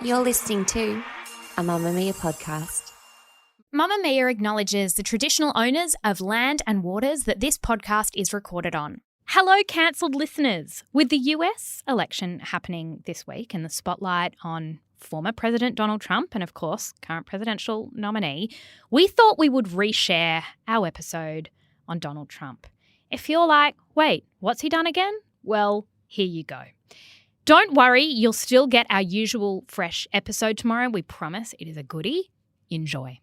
You're listening to a Mamamia podcast. Mamamia acknowledges the traditional owners of land and waters that this podcast is recorded on. Hello, cancelled listeners. With the US election happening this week and the spotlight on former President Donald Trump and, of course, current presidential nominee, we thought we would reshare our episode on Donald Trump. If you're like, wait, what's he done again? Well, here you go. Don't worry, you'll still get our usual fresh episode tomorrow. We promise it is a goodie. Enjoy.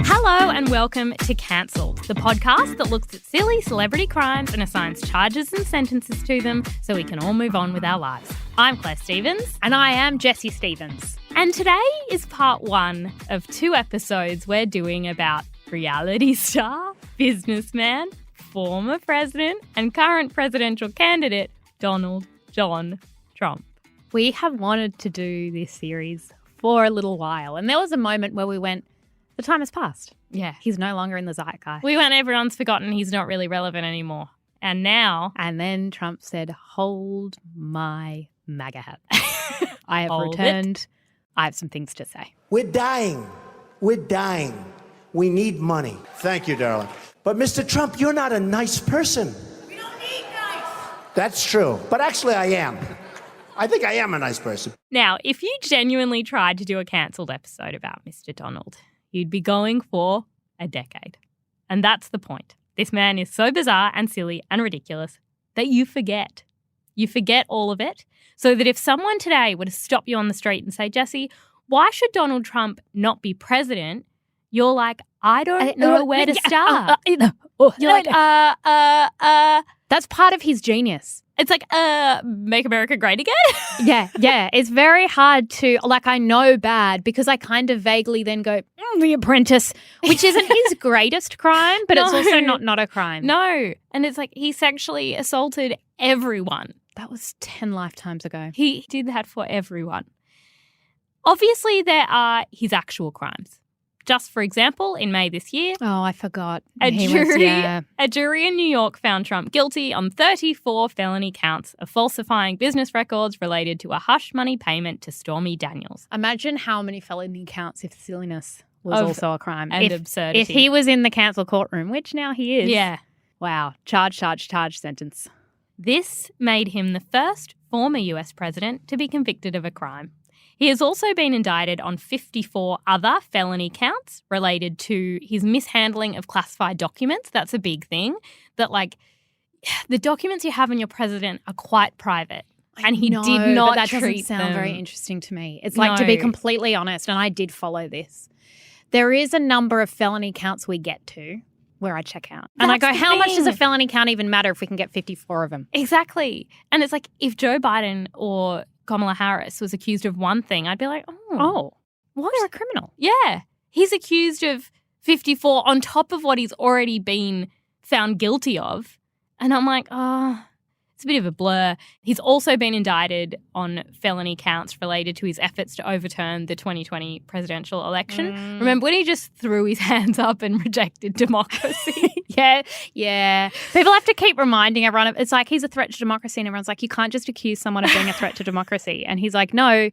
Hello and welcome to Cancelled, the podcast that looks at silly celebrity crimes and assigns charges and sentences to them so we can all move on with our lives. I'm Claire Stevens. And I am Jessie Stevens. And today is part one of 2 episodes we're doing about reality star, businessman, former president and current presidential candidate, Donald John Trump. We have wanted to do this series for a little while, and there was a moment where we went, the time has passed. Yeah. He's no longer in the zeitgeist. We went, everyone's forgotten he's not really relevant anymore. And now... And then Trump said, hold my MAGA hat. I have Hold returned. it. I have some things to say. We're dying. We're dying. We need money. Thank you, darling. But Mr. Trump, you're not a nice person. We don't need nice. That's true. But actually, I am. I think I am a nice person. Now, if you genuinely tried to do a cancelled episode about Mr. Donald, you'd be going for a decade. And that's the point. This man is so bizarre and silly and ridiculous that you forget. You forget all of it, so that if someone today were to stop you on the street and say, Jessie, why should Donald Trump not be president? You're like, I don't know where to start. You're like, That's part of his genius. It's like, make America great again? Yeah. It's very hard to, I know bad because I kind of vaguely then go, The Apprentice, which isn't his greatest crime, but it's also not a crime. No. And it's like he sexually assaulted everyone. That was 10 lifetimes ago. He did that for everyone. Obviously, there are his actual crimes. Just for example, in May this year, Oh, I forgot. a He jury in New York found Trump guilty on 34 felony counts of falsifying business records related to a hush money payment to Stormy Daniels. Imagine how many felony counts if silliness was Of- also a crime. and if, absurdity. If he was in the cancel courtroom, which now he is. Yeah. Wow. Charge, sentence. This made him the first former US president to be convicted of a crime. He has also been indicted on 54 other felony counts related to his mishandling of classified documents. That's a big thing. That, the documents you have on your president are quite private. And he No, did not but that treat doesn't sound them. very interesting to me. It's to be No. completely honest, and I did follow this. There is a number of felony counts we get to where I check out. And I That's go, the how much does a thing. felony count even matter if we can get 54 of them? Exactly. And it's like if Joe Biden or Kamala Harris was accused of one thing, I'd be like, Oh, what? they're a criminal. Yeah. He's accused of 54 on top of what he's already been found guilty of. And I'm like, it's a bit of a blur. He's also been indicted on felony counts related to his efforts to overturn the 2020 presidential election. Remember when he just threw his hands up and rejected democracy? Yeah. People have to keep reminding everyone. It's like he's a threat to democracy, and everyone's like, you can't just accuse someone of being a threat to democracy. And he's like, no,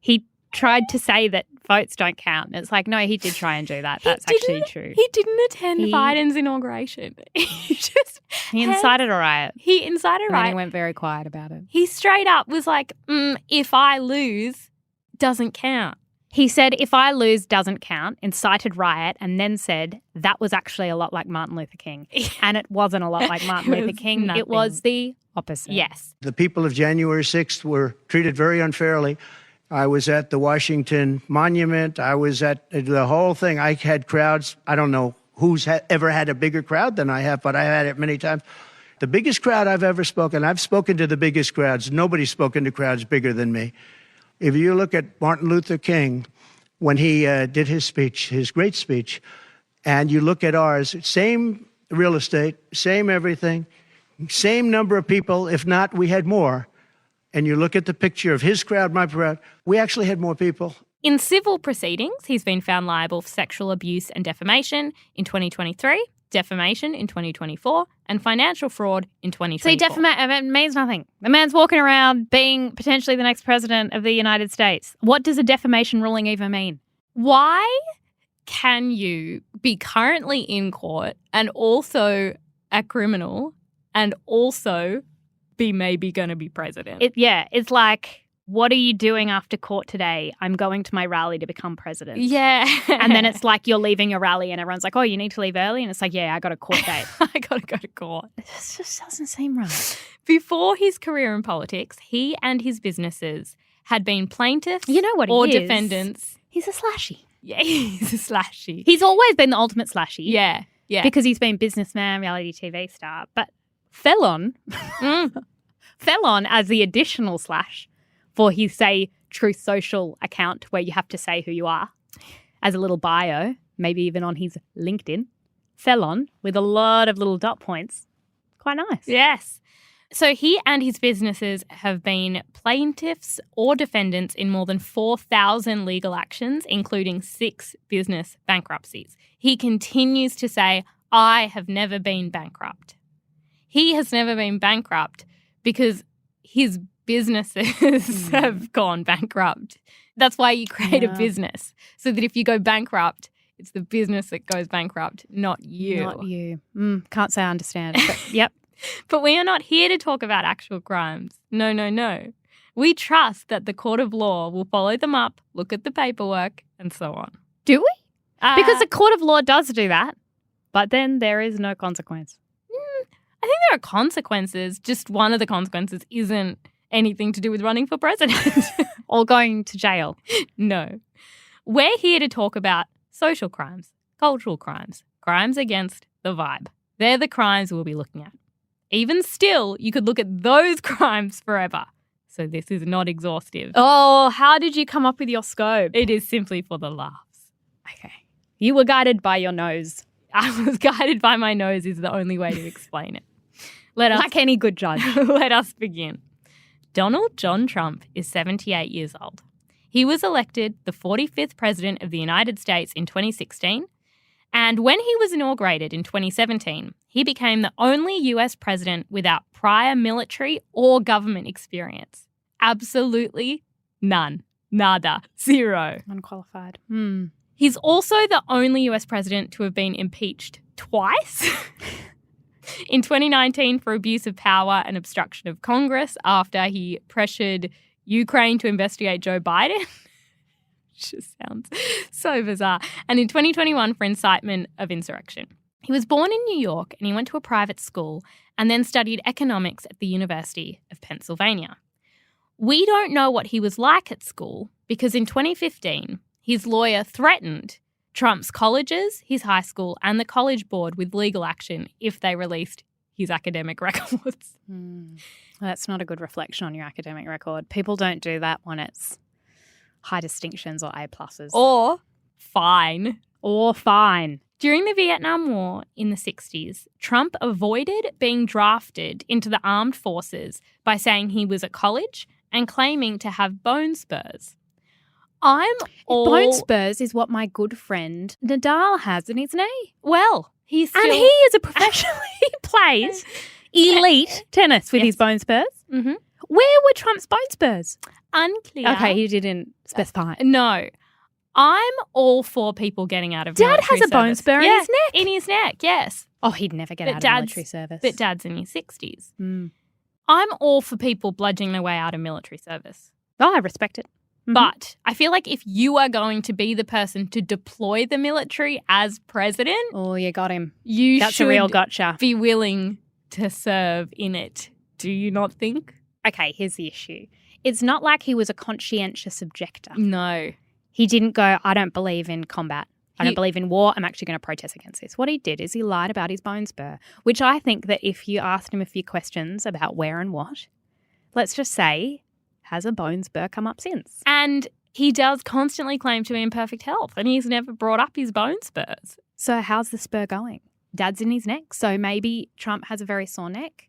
he tried to say that votes don't count. It's like, no, he did try and do that. That's actually true. He didn't attend Biden's inauguration. He incited a riot. He incited a And then riot. he went very quiet about it. He straight up was like, if I lose, doesn't count. He said, if I lose, doesn't count, incited riot, and then said that was actually a lot like Martin Luther King. And it wasn't a lot like Martin It Luther was King. nothing. It was the opposite. Yes. The people of January 6th were treated very unfairly. I was at the Washington Monument. I was at the whole thing. I had crowds. I don't know who's ever had a bigger crowd than I have, but I had it many times. The biggest crowd I've ever spoken. I've spoken to the biggest crowds. Nobody's spoken to crowds bigger than me. If you look at Martin Luther King, when he did his speech, his great speech, and you look at ours, same real estate, same everything, same number of people. If not, we had more. And you look at the picture of his crowd, my crowd, we actually had more people. In civil proceedings, he's been found liable for sexual abuse and defamation in 2023, defamation in 2024, and financial fraud in 2024. See, defamation means nothing. The man's walking around being potentially the next president of the United States. What does a defamation ruling even mean? Why can you be currently in court and also a criminal and also be maybe going to be president? It's like, what are you doing after court today? I'm going to my rally to become president. Yeah. And then it's like you're leaving your rally and everyone's like, oh, you need to leave early? And it's like, yeah, I got a court date. I got to go to court. It just doesn't seem right. Before his career in politics, he and his businesses had been plaintiffs You know what he or is? defendants. He's a slashy. Yeah, he's a slashy. He's always been the ultimate slashy. Yeah. Because he's been businessman, reality TV star, but felon as the additional slash for his, say, Truth Social account where you have to say who you are as a little bio, maybe even on his LinkedIn. Felon with a lot of little dot points. Quite nice. Yes. So he and his businesses have been plaintiffs or defendants in more than 4,000 legal actions, including 6 business bankruptcies. He continues to say, I have never been bankrupt. He has never been bankrupt because his businesses have gone bankrupt. That's why you create a business, so that if you go bankrupt, it's the business that goes bankrupt, not you. Not you. Can't say I understand. But yep. But we are not here to talk about actual crimes. No. We trust that the court of law will follow them up, look at the paperwork, and so on. Do we? Because the court of law does do that, but then there is no consequence. I think there are consequences. Just one of the consequences isn't anything to do with running for president. Or going to jail. No. We're here to talk about social crimes, cultural crimes, crimes against the vibe. They're the crimes we'll be looking at. Even still, you could look at those crimes forever. So this is not exhaustive. Oh, how did you come up with your scope? It is simply for the laughs. Okay. You were guided by your nose. I was guided by my nose is the only way to explain it. Like any good judge. Let us begin. Donald John Trump is 78 years old. He was elected the 45th President of the United States in 2016, and when he was inaugurated in 2017, he became the only US president without prior military or government experience. Absolutely none. Nada. Zero. Unqualified. He's also the only US president to have been impeached twice. In 2019 for abuse of power and obstruction of Congress after he pressured Ukraine to investigate Joe Biden. Just sounds so bizarre. And in 2021 for incitement of insurrection. He was born in New York and he went to a private school and then studied economics at the University of Pennsylvania. We don't know what he was like at school because in 2015, his lawyer threatened Trump's colleges, his high school, and the college board with legal action if they released his academic records. That's not a good reflection on your academic record. People don't do that when it's high distinctions or A+. Or fine. During During the Vietnam War in the 60s, Trump avoided being drafted into the armed forces by saying he was at college and claiming to have bone spurs. Bone spurs is what my good friend Nadal has in his knee. Well, he's still... And he is a professional. He plays elite tennis with his bone spurs. Mm-hmm. Where were Trump's bone spurs? Unclear. Okay, he didn't specify. No. I'm all for people getting out of Dad military has a bone service. spur in his neck. In his neck, yes. Oh, he'd never get out of military service. But Dad's in his 60s. I'm all for people bludgeoning their way out of military service. Oh, I respect it. But I feel like if you are going to be the person to deploy the military as president, Oh, you got him. That's a real gotcha. Be willing to serve in it. Do you not think? Okay, here's the issue. It's not like he was a conscientious objector. No. He didn't go, I don't believe in combat. I don't believe in war. I'm actually going to protest against this. What he did is he lied about his bone spur, which I think that if you asked him a few questions about where and what, let's just say, has a bone spur come up since? And he does constantly claim to be in perfect health and he's never brought up his bone spurs. So how's the spur going? Dad's in his neck. So maybe Trump has a very sore neck.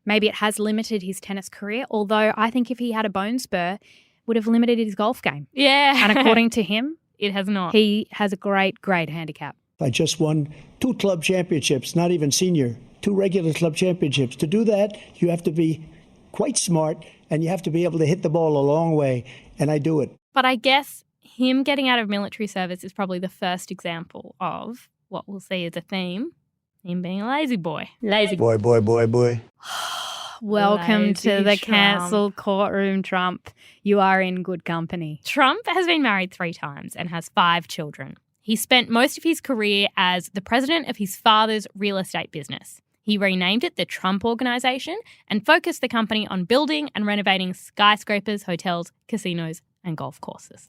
Maybe it has limited his tennis career. Although I think if he had a bone spur, would have limited his golf game. Yeah. And according to him, it has not. he has a great, great handicap. I just won 2 club championships, not even senior, 2 regular club championships. To do that, you have to be quite smart and you have to be able to hit the ball a long way, and I do it. But I guess him getting out of military service is probably the first example of what we'll see as a theme, him being a lazy boy. Lazy Boy. Welcome Lazy to the Trump. cancelled courtroom, Trump. You are in good company. Trump has been married 3 times and has 5 children. He spent most of his career as the president of his father's real estate business. He renamed it the Trump Organization and focused the company on building and renovating skyscrapers, hotels, casinos, and golf courses.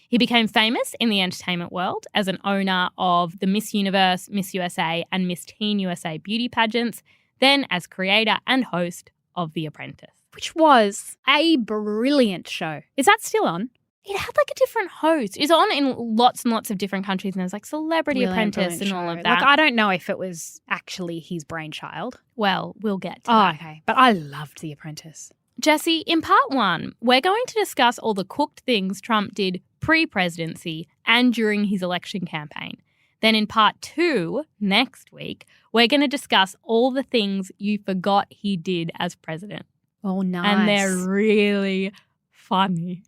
He became famous in the entertainment world as an owner of the Miss Universe, Miss USA, and Miss Teen USA beauty pageants, then as creator and host of The Apprentice. Which was a brilliant show. Is that still on? It had like a different host. It's on in lots and lots of different countries, and there's like Celebrity Brilliant, Apprentice and all brilliant of show. that. Like, I don't know if it was actually his brainchild. Well, we'll get to Oh, that. okay. But I loved The Apprentice. Jesse, in part 1, we're going to discuss all the cooked things Trump did pre-presidency and during his election campaign. Then in part 2, next week, we're going to discuss all the things you forgot he did as president. Oh, nice. And they're really funny.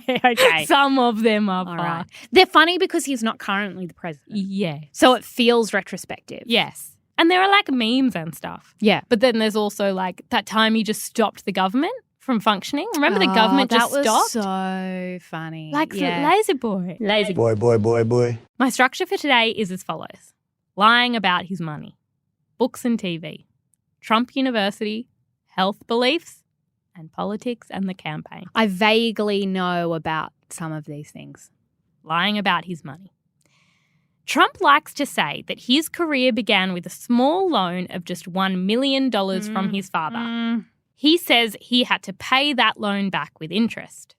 okay. Some of them are All fun. right. They're funny because he's not currently the president. Yeah. So it feels retrospective. Yes. And there are like memes and stuff. Yeah. But then there's also like that time he just stopped the government from functioning. Remember the government just that stopped? was so funny. Like yeah. lazy boy. Lazy. Boy. My structure for today is as follows. Lying about his money, books and TV, Trump University, health beliefs, and politics and the campaign. I vaguely know about some of these things. Lying about his money. Trump likes to say that his career began with a small loan of just $1 million from his father. He says he had to pay that loan back with interest.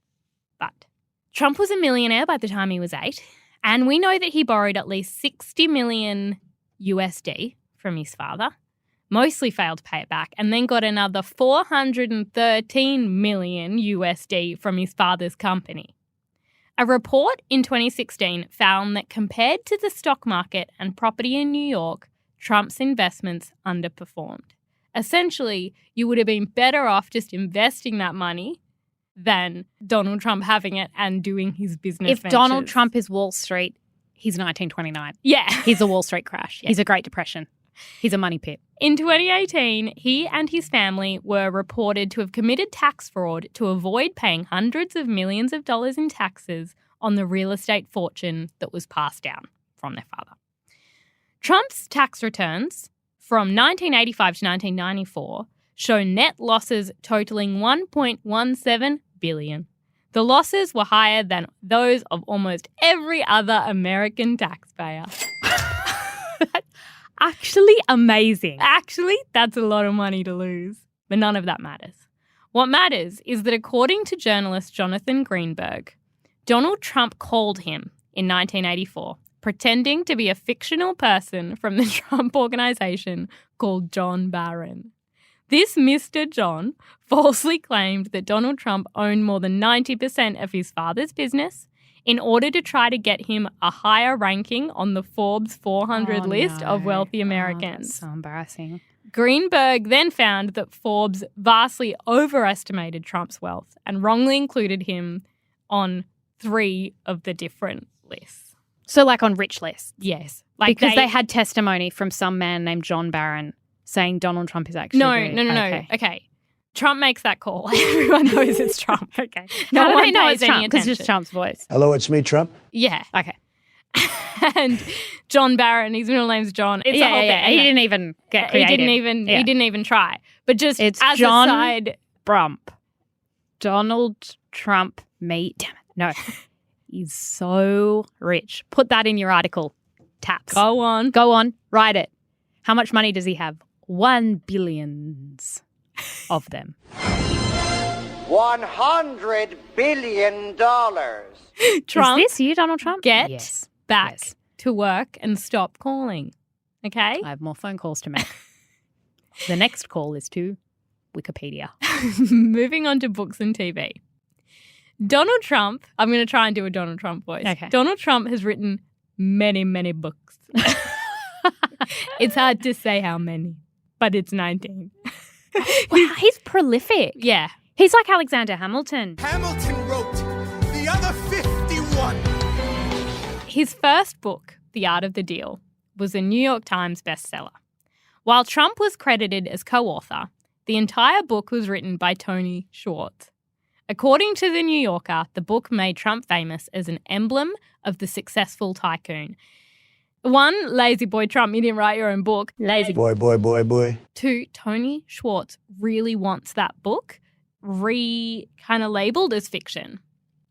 But Trump was a millionaire by the time he was 8, and we know that he borrowed at least 60 million USD from his father, mostly failed to pay it back, and then got another 413 million USD from his father's company. A report in 2016 found that compared to the stock market and property in New York, Trump's investments underperformed. Essentially, you would have been better off just investing that money than Donald Trump having it and doing his business If ventures. Donald Trump is Wall Street, he's 1929. Yeah. He's a Wall Street crash. Yeah. He's a Great Depression. He's a money pit. In 2018, he and his family were reported to have committed tax fraud to avoid paying hundreds of millions of dollars in taxes on the real estate fortune that was passed down from their father. Trump's tax returns from 1985 to 1994 show net losses totaling $1.17 billion. The losses were higher than those of almost every other American taxpayer. Actually amazing. Actually, that's a lot of money to lose, but none of that matters. What matters is that according to journalist Jonathan Greenberg, Donald Trump called him in 1984, pretending to be a fictional person from the Trump Organization called John Barron. This Mr. John falsely claimed that Donald Trump owned more than 90% of his father's business in order to try to get him a higher ranking on the Forbes 400 list of wealthy Americans. That's so embarrassing. Greenberg then found that Forbes vastly overestimated Trump's wealth and wrongly included him on 3 of the different lists. So like on rich lists. Yes. Because they had testimony from some man named John Barron saying Donald Trump is actually No. Okay. Okay. Trump makes that call. Everyone knows it's Trump. Okay. No How do one they know pays it's any Trump? Because attention. it's just Trump's voice. Hello, it's me, Trump. Yeah. Okay. And John Barron, his middle name's John. It's a whole thing. He didn't even get creative. He didn't even try. But just It's as John a side, Trump. Donald Trump, me. Damn it. No. He's so rich. Put that in your article. Taps. go on. Go on. Write it. How much money does he have? 1 billion of them. $100 billion. Trump, Is this you, Donald Trump? get Yes. back Yes. to work and stop calling. Okay? I have more phone calls to make. The next call is to Wikipedia. Moving on to books and TV. Donald Trump, I'm going to try and do a Donald Trump voice. Okay. Donald Trump has written many, many books. It's hard to say how many, but it's 19. Wow, he's prolific. Yeah. He's like Alexander Hamilton. Hamilton wrote the other 51. His first book, The Art of the Deal, was a New York Times bestseller. While Trump was credited as co-author, the entire book was written by Tony Schwartz. According to The New Yorker, the book made Trump famous as an emblem of the successful tycoon. One, lazy boy Trump, you didn't write your own book. Lazy. Boy. Two, Tony Schwartz really wants that book kind of labelled as fiction.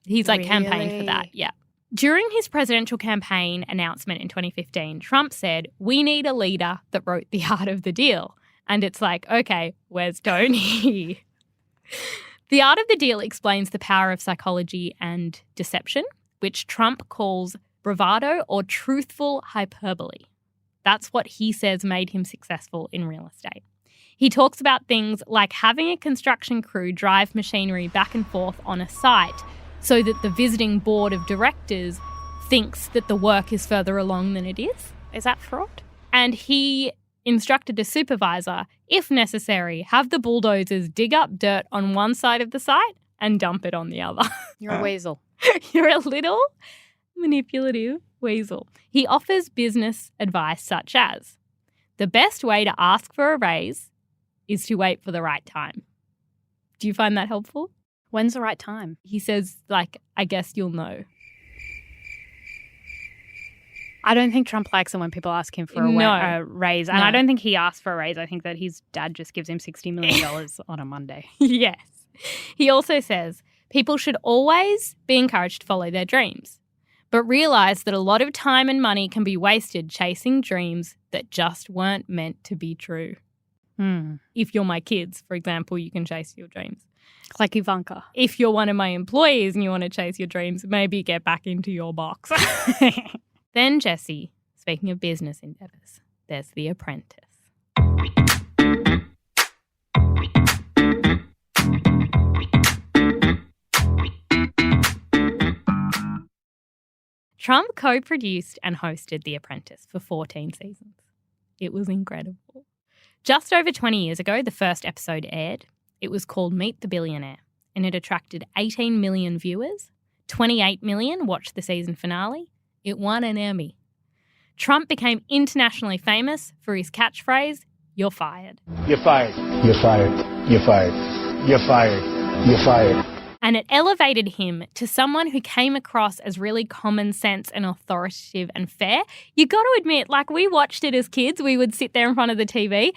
He's campaigned for that, yeah. During his presidential campaign announcement in 2015, Trump said, "We need a leader that wrote The Art of the Deal." And it's like, okay, where's Tony? The Art of the Deal explains the power of psychology and deception, which Trump calls bravado or truthful hyperbole. That's what he says made him successful in real estate. He talks about things like having a construction crew drive machinery back and forth on a site so that the visiting board of directors thinks that the work is further along than it is. Is that fraud? And he instructed a supervisor, if necessary, have the bulldozers dig up dirt on one side of the site and dump it on the other. You're a weasel. You're a little manipulative weasel. He offers business advice such as, the best way to ask for a raise is to wait for the right time. Do you find that helpful? When's the right time? He says, I guess you'll know. I don't think Trump likes it when people ask him for a raise. And I don't think he asked for a raise. I think that his dad just gives him $60 million on a Monday. Yes. He also says people should always be encouraged to follow their dreams, but realise that a lot of time and money can be wasted chasing dreams that just weren't meant to be true. If you're my kids, for example, you can chase your dreams. Like Ivanka. If you're one of my employees and you want to chase your dreams, maybe get back into your box. Then, Jesse, speaking of business endeavours, there's The Apprentice. Trump co-produced and hosted The Apprentice for 14 seasons. It was incredible. Just over 20 years ago, the first episode aired. It was called Meet the Billionaire, and it attracted 18 million viewers. 28 million watched the season finale. It won an Emmy. Trump became internationally famous for his catchphrase, "You're fired." You're fired. You're fired. You're fired. You're fired. You're fired. And it elevated him to someone who came across as really common sense and authoritative and fair. You got to admit, we watched it as kids. We would sit there in front of the TV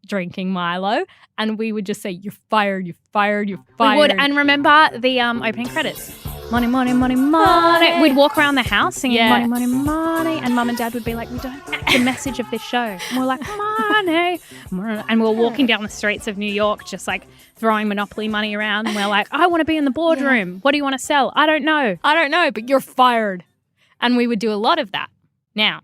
drinking Milo and we would just say, "You're fired, you're fired, you're fired." We would. And remember the opening credits. Money, money, money, money. We'd walk around the house singing money, money, money. And Mum and Dad would be like, "We don't get the message of this show." And we're like, "Money." And we're walking down the streets of New York just throwing Monopoly money around. And we're like, "I want to be in the boardroom. Yeah. What do you want to sell?" "I don't know." "I don't know, but you're fired." And we would do a lot of that. Now,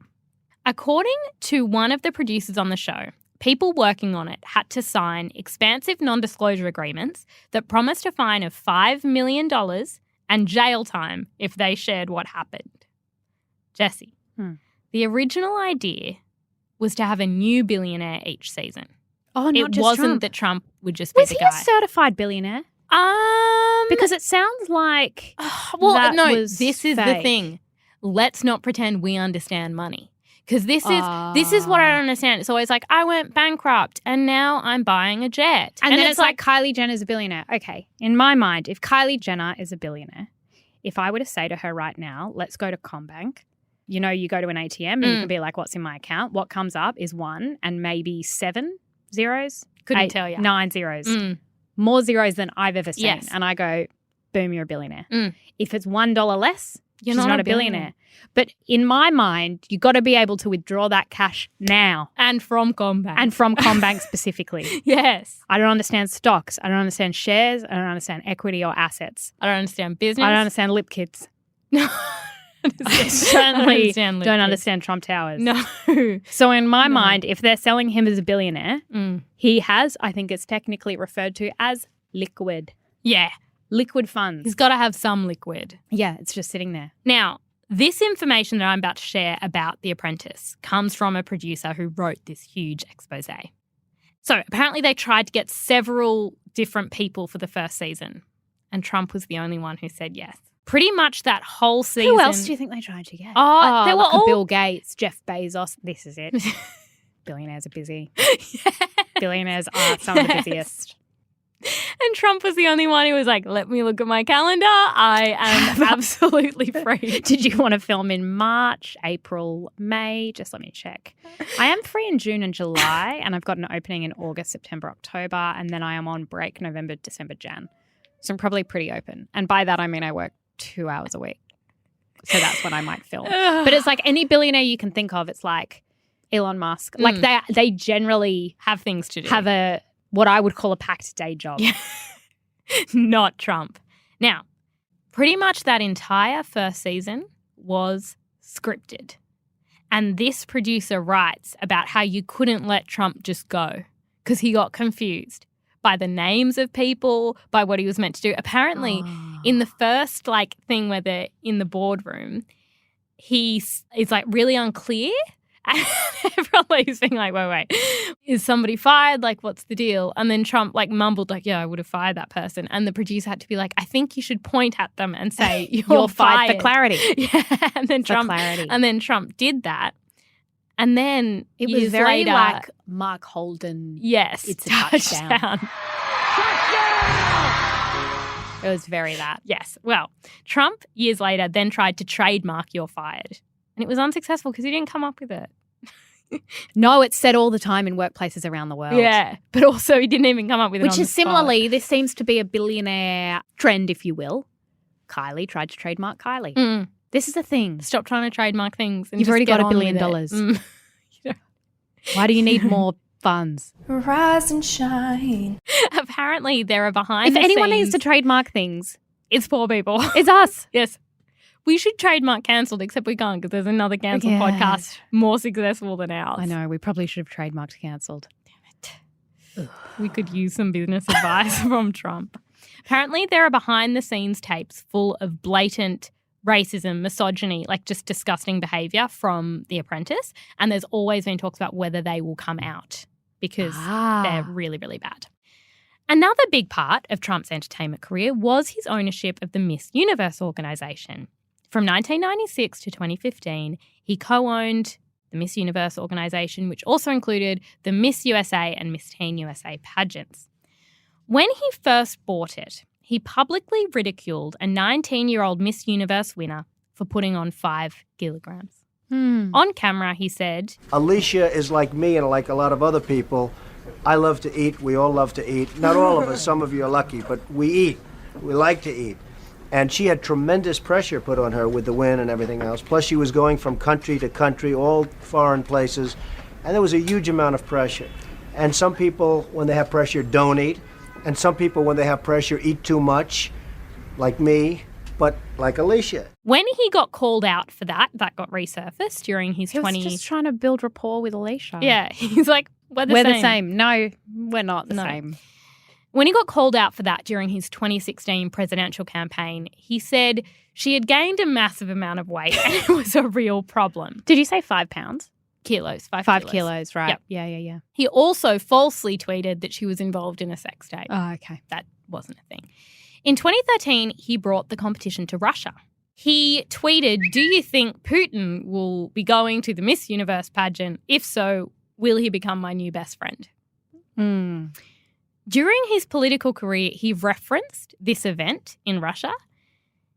according to one of the producers on the show, people working on it had to sign expansive non-disclosure agreements that promised a fine of $5 million and jail time if they shared what happened. Jesse, the original idea was to have a new billionaire each season. Oh, not it just wasn't Trump. that Trump would just be the guy. Was he a certified billionaire? Because it sounds like this is the thing. Let's not pretend we understand money. Because this is what I don't understand. It's always like, I went bankrupt and now I'm buying a jet. And then it's like Kylie Jenner's a billionaire. Okay, in my mind, if Kylie Jenner is a billionaire, if I were to say to her right now, let's go to Combank, you go to an ATM and you can be like, "What's in my account?" What comes up is 1 and maybe 7 zeros. Couldn't tell you. 9 zeros. More zeros than I've ever seen. Yes. And I go, boom, you're a billionaire. If it's $1 less, You're she's not a billionaire. But in my mind, you got to be able to withdraw that cash now. And from Combank. And from Combank specifically. Yes. I don't understand stocks. I don't understand shares. I don't understand equity or assets. I don't understand business. I don't understand lip kits. No. I certainly don't understand Trump Towers. No. So in my mind, if they're selling him as a billionaire, he has, I think it's technically referred to as liquid. Yeah. Liquid funds. He's got to have some liquid. Yeah, it's just sitting there. Now, this information that I'm about to share about The Apprentice comes from a producer who wrote this huge expose. So apparently they tried to get several different people for the first season, and Trump was the only one who said yes. Pretty much that whole season. Who else do you think they tried to get? Oh, they were like all Bill Gates, Jeff Bezos. This is it. Billionaires are busy. Billionaires are some of the busiest. And Trump was the only one who was like, let me look at my calendar. I am absolutely free. Did you want to film in March, April, May? Just let me check. I am free in June and July, and I've got an opening in August, September, October, and then I am on break November, December, Jan. So I'm probably pretty open. And by that, I mean I work 2 hours a week. So that's when I might film. But it's like any billionaire you can think of. It's like Elon Musk. Like they generally have things to do. Have what I would call a packed day job. Yeah. Not Trump. Now, pretty much that entire first season was scripted. And this producer writes about how you couldn't let Trump just go because he got confused by the names of people, by what he was meant to do. Apparently, in the first thing where they're in the boardroom, he's really unclear. And everyone leaves being like, wait, is somebody fired? Like, what's the deal? And then Trump mumbled yeah, I would have fired that person. And the producer had to be like, I think you should point at them and say, you're fired for clarity. Yeah. And then clarity. And then Trump did that. And then it was very later, like Mark Holden. Yes. It's a touchdown. It was very that. Yes. Well, Trump, years later, then tried to trademark "you're fired." And it was unsuccessful because he didn't come up with it. No, it's said all the time in workplaces around the world. Yeah. But also he didn't even come up with it Which on the is spot. similarly, this seems to be a billionaire trend, if you will. Kylie tried to trademark Kylie. Mm. This is the thing. Stop trying to trademark things. And You've just already get got $1 on billion. with it. Why do you need more funds? Rise and shine. Apparently there are behind If the anyone scenes, needs to trademark things, it's poor people. it's us. Yes. We should trademark cancelled, except we can't because there's another cancelled Yeah. podcast more successful than ours. I know. We probably should have trademarked cancelled. We could use some business advice from Trump. Apparently there are behind-the-scenes tapes full of blatant racism, misogyny, just disgusting behaviour from The Apprentice, and there's always been talks about whether they will come out because they're really, really bad. Another big part of Trump's entertainment career was his ownership of the Miss Universe organisation. From 1996 to 2015, he co-owned the Miss Universe organisation, which also included the Miss USA and Miss Teen USA pageants. When he first bought it, he publicly ridiculed a 19-year-old Miss Universe winner for putting on 5 kilograms. On camera, he said, Alicia is like me and like a lot of other people. I love to eat. We all love to eat. Not all of us. Some of you are lucky, but we eat. We like to eat. And she had tremendous pressure put on her with the win and everything else. Plus, she was going from country to country, all foreign places. And there was a huge amount of pressure. And some people, when they have pressure, don't eat. And some people, when they have pressure, eat too much, like me, but like Alicia. when he got called out for that got resurfaced during his He was 20s. just trying to build rapport with Alicia. Yeah, he's like, we're the same. No, we're not the same. When he got called out for that during his 2016 presidential campaign, he said she had gained a massive amount of weight and it was a real problem. Did you say 5 pounds? Kilos, 5 5 kilos. kilos, right. Yep. Yeah. He also falsely tweeted that she was involved in a sex tape. Oh, okay. That wasn't a thing. In 2013, he brought the competition to Russia. He tweeted, "Do you think Putin will be going to the Miss Universe pageant? If so, will he become my new best friend?" During his political career, he referenced this event in Russia.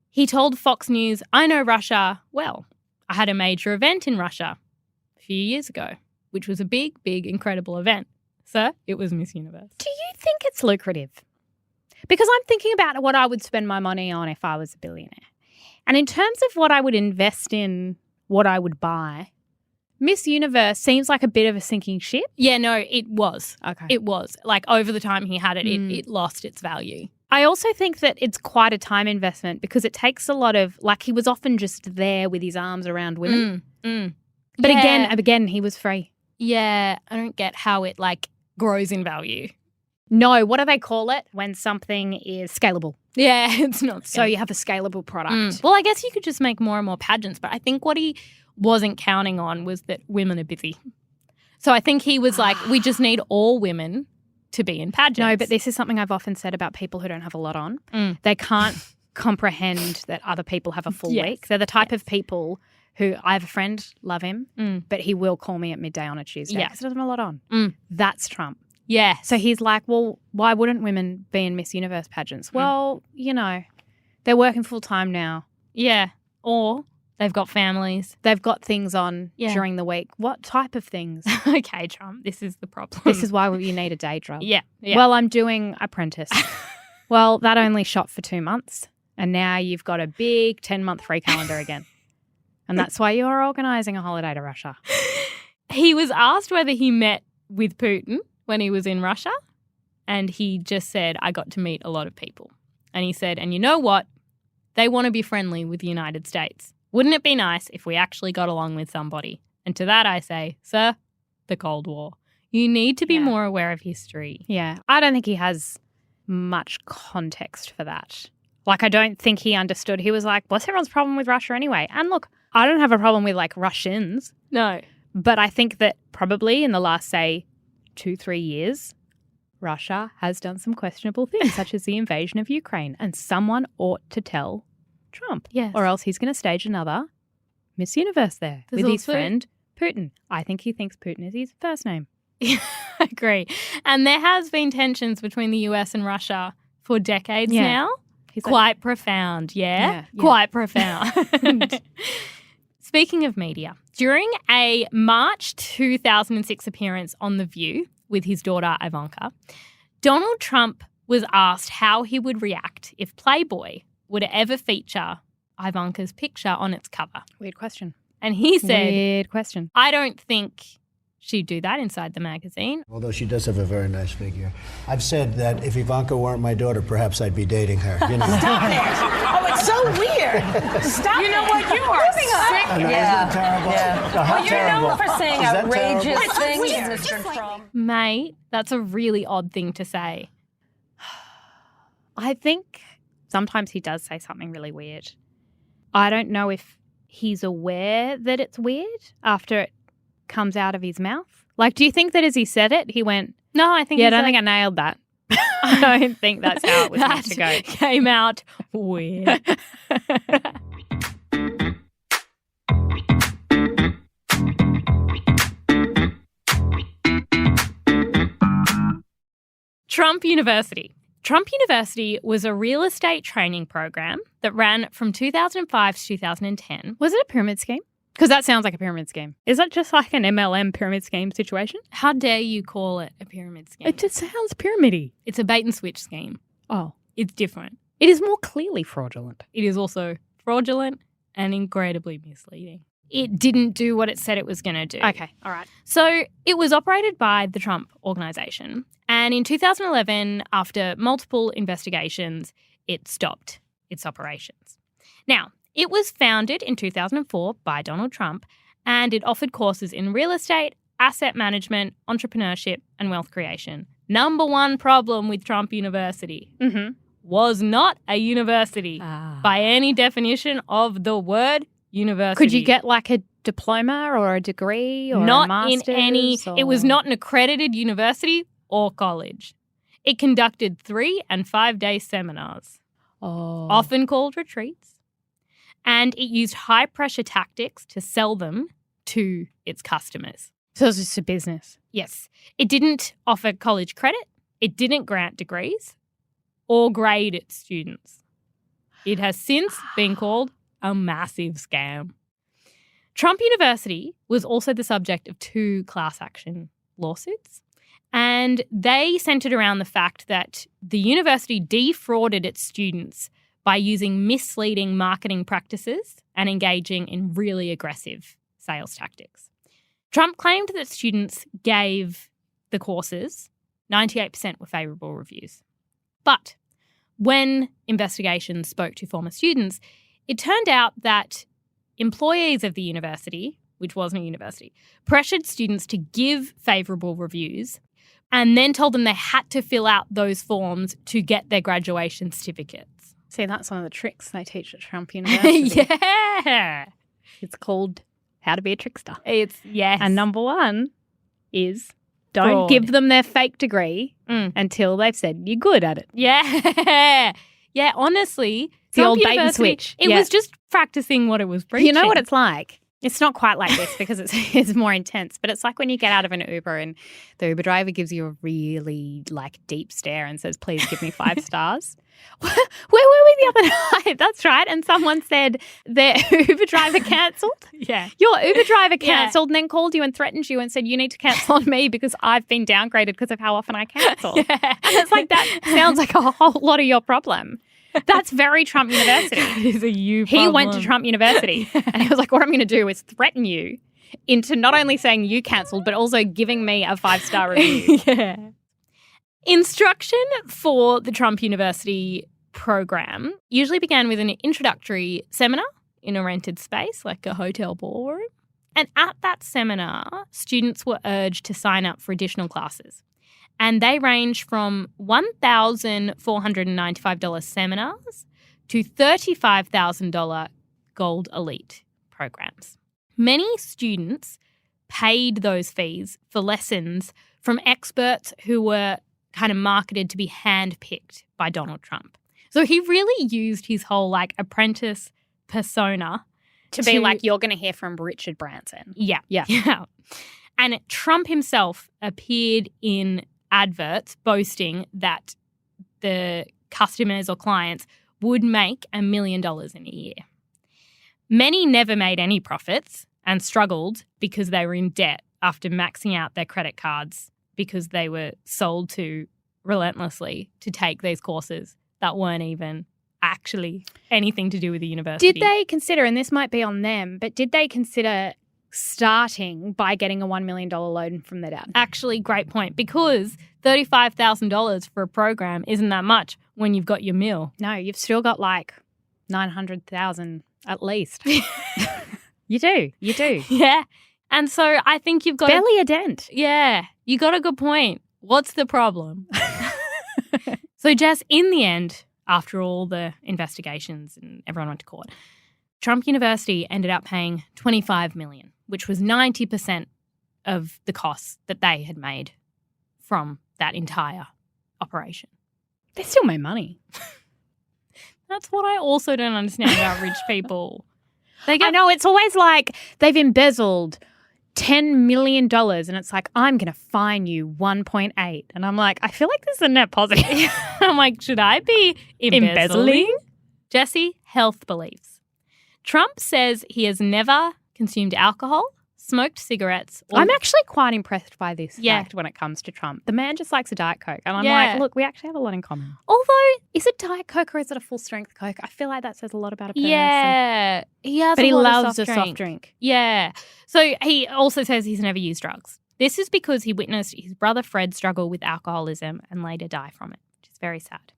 He told Fox News, "I know Russia well. I had a major event in Russia a few years ago, which was a big, big, incredible event. Sir, it was Miss Universe." Do you think it's lucrative? Because I'm thinking about what I would spend my money on if I was a billionaire. And in terms of what I would invest in, what I would buy, Miss Universe seems like a bit of a sinking ship. Yeah, no, it was. Okay. It was. Like, over the time he had it, it lost its value. I also think that it's quite a time investment because it takes a lot of, like, he was often just there with his arms around women. But Yeah. again, he was free. Yeah, I don't get how it, like, grows in value. No, what do they call it when something is scalable? Yeah, it's not So you have a scalable product. Well, I guess you could just make more and more pageants, but I think what he wasn't counting on was that women are busy. So I think he was like, we just need all women to be in pageants. No, but this is something I've often said about people who don't have a lot on. They can't comprehend that other people have a full week. They're the type of people who, I have a friend, love him, but he will call me at midday on a Tuesday because he doesn't have a lot on. That's Trump. Yeah. So he's like, well, why wouldn't women be in Miss Universe pageants? Well, you know, they're working full time now. Yeah. Or they've got families. They've got things on during the week. What type of things? Okay, Trump, this is the problem. This is why you need a day job. Yeah. Well, I'm doing Apprentice. Well, that only shot for 2 months. And now you've got a big 10-month free calendar again. And that's why you're organising a holiday to Russia. He was asked whether he met with Putin when he was in Russia, and he just said, I got to meet a lot of people. And he said, and you know what? They want to be friendly with the United States. Wouldn't it be nice if we actually got along with somebody? And to that I say, sir, the Cold War. You need to be more aware of history. Yeah. I don't think he has much context for that. Like, I don't think he understood. He was like, what's everyone's problem with Russia anyway? And look, I don't have a problem with, like, Russians. No. But I think that probably in the last, say, 2-3 years, Russia has done some questionable things, such as the invasion of Ukraine. And someone ought to tell Trump. Yes. Or else he's going to stage another Miss Universe there with his friend Putin. I think he thinks Putin is his first name. I agree. And there has been tensions between the US and Russia for decades now. Quite profound, Quite profound. Speaking of media, during a March 2006 appearance on The View with his daughter Ivanka, Donald Trump was asked how he would react if Playboy would ever feature Ivanka's picture on its cover. Weird question. And he said, weird question. I don't think she'd do that inside the magazine. Although she does have a very nice figure. I've said that if Ivanka weren't my daughter, perhaps I'd be dating her. You know. Stop it! Oh, it's so weird. Stop it. You know what? You are sick. Isn't that terrible? Well, you're terrible. known for saying Is that outrageous terrible? things, Mr. Trump. Mate, that's a really odd thing to say. I think sometimes he does say something really weird. I don't know if he's aware that it's weird after it comes out of his mouth. Like, do you think that as he said it, he went, no, I think I don't think I nailed that. I don't think that's how it was meant to go. Came out weird. Trump University. Trump University was a real estate training program that ran from 2005 to 2010. Was it a pyramid scheme? Because that sounds like a pyramid scheme. Is that just like an MLM pyramid scheme situation? How dare you call it a pyramid scheme? It just sounds pyramidy. It's a bait and switch scheme. Oh. It's different. It is more clearly fraudulent. It is also fraudulent and incredibly misleading. It didn't do what it said it was going to do. Okay, all right. So it was operated by the Trump Organization. And in 2011, after multiple investigations, it stopped its operations. Now, it was founded in 2004 by Donald Trump, and it offered courses in real estate, asset management, entrepreneurship, and wealth creation. Number one problem with Trump University was not a university by any definition of the word university. Could you get like a diploma or a degree or not a master's? In any. Or... It was not an accredited university or college. It conducted 3- and 5-day seminars, often called retreats, and it used high-pressure tactics to sell them to its customers. So it was just a business? Yes. It didn't offer college credit. It didn't grant degrees or grade its students. It has since been called a massive scam. Trump University was also the subject of 2 class action lawsuits, and they centered around the fact that the university defrauded its students by using misleading marketing practices and engaging in really aggressive sales tactics. Trump claimed that students gave the courses 98% were favourable reviews. But when investigations spoke to former students, it turned out that employees of the university, which wasn't a university, pressured students to give favourable reviews and then told them they had to fill out those forms to get their graduation certificates. See, that's one of the tricks they teach at Trump University. Yeah. It's called How to Be a Trickster. Yes. And number one is don't Fraud. give them their fake degree until they've said you're good at it. Yeah. Yeah, honestly. The Trump old bait and University, switch. It was just practicing what it was preaching. You know what it's like? It's not quite like this because it's more intense, but it's like when you get out of an Uber and the Uber driver gives you a really deep stare and says, please give me 5 stars. Where were we the other night? That's right. And someone said their Uber driver cancelled. Yeah. Your Uber driver cancelled and then called you and threatened you and said you need to cancel on me because I've been downgraded because of how often I cancel. Yeah. And it's like that sounds like a whole lot of your problem. That's very Trump University. It is a you He went to Trump University and he was like, what I'm going to do is threaten you into not only saying you cancelled, but also giving me a 5-star review. Yeah. Instruction for the Trump University program usually began with an introductory seminar in a rented space, like a hotel ballroom. And at that seminar, students were urged to sign up for additional classes. And they range from $1,495 seminars to $35,000 Gold Elite programs. Many students paid those fees for lessons from experts who were kind of marketed to be handpicked by Donald Trump. So he really used his whole apprentice persona To be like, you're going to hear from Richard Branson. Yeah. Yeah. Yeah. And Trump himself appeared in adverts boasting that the customers or clients would make $1 million in a year. Many never made any profits and struggled because they were in debt after maxing out their credit cards because they were sold to relentlessly to take these courses that weren't even actually anything to do with the university. Did they consider, and this might be on them, but did they consider starting by getting a $1 million loan from their dad? Actually, great point, because $35,000 for a program isn't that much when you've got your meal. No, you've still got $900,000 at least. You do. Yeah. And so I think you've got barely a dent. Yeah. You got a good point. What's the problem? So, Jess, in the end, after all the investigations and everyone went to court, Trump University ended up paying $25 million, which was 90% of the costs that they had made from that entire operation. They still made money. That's what I also don't understand about rich people. I know, it's always like they've embezzled $10 million and it's like, I'm going to fine you 1.8. And I'm like, I feel like this is a net positive. I'm like, should I be embezzling? Jesse, health beliefs. Trump says he has never consumed alcohol, smoked cigarettes. I'm actually quite impressed by this fact when it comes to Trump. The man just likes a Diet Coke. And I'm like, look, we actually have a lot in common. Although, is it Diet Coke or is it a full-strength Coke? I feel like that says a lot about a person. Yeah. He has but a he lot loves of a soft drink. Yeah. So he also says he's never used drugs. This is because he witnessed his brother Fred struggle with alcoholism and later die from it, which is very sad.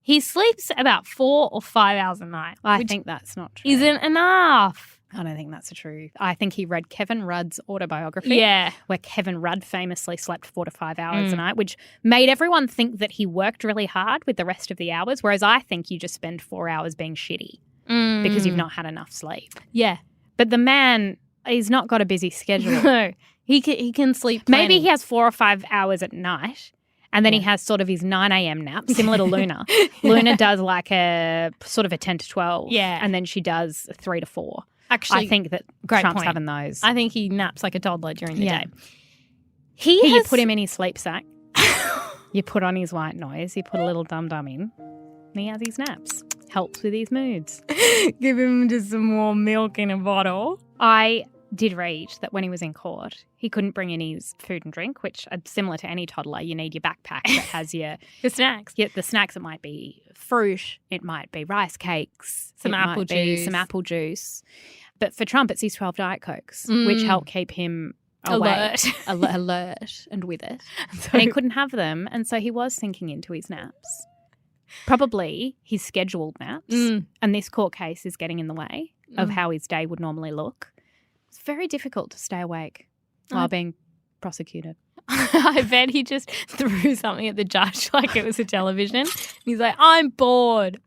He sleeps about 4 or 5 hours a night. I think that's not true. Isn't enough. I don't think that's the truth. I think he read Kevin Rudd's autobiography. Yeah. Where Kevin Rudd famously slept 4 to 5 hours a night, which made everyone think that he worked really hard with the rest of the hours, whereas I think you just spend 4 hours being shitty because you've not had enough sleep. Yeah. But the man, he's not got a busy schedule. No. He can sleep plenty. Maybe he has 4 or 5 hours at night. And then he has sort of his 9 a.m. nap, similar to Luna. Luna does like a sort of a 10 to 12. Yeah. And then she does 3 to 4. Actually, I think that great Trump's point. having those. I think he naps like a toddler during the day. You put him in his sleep sack. You put on his white noise. You put a little dum-dum in. And he has his naps. Helps with his moods. Give him just some more milk in a bottle. I did read that when he was in court, he couldn't bring in his food and drink, which are similar to any toddler. You need your backpack that has your snacks. Yeah, the snacks. It might be fruit. It might be rice cakes. Some apple juice. But for Trump, it's his 12 Diet Cokes, which help keep him awake, alert and with it. And he couldn't have them, and so he was sinking into his naps. Probably his scheduled naps. And this court case is getting in the way of how his day would normally look. It's very difficult to stay awake while being prosecuted. I bet he just threw something at the judge like it was a television. He's like, I'm bored.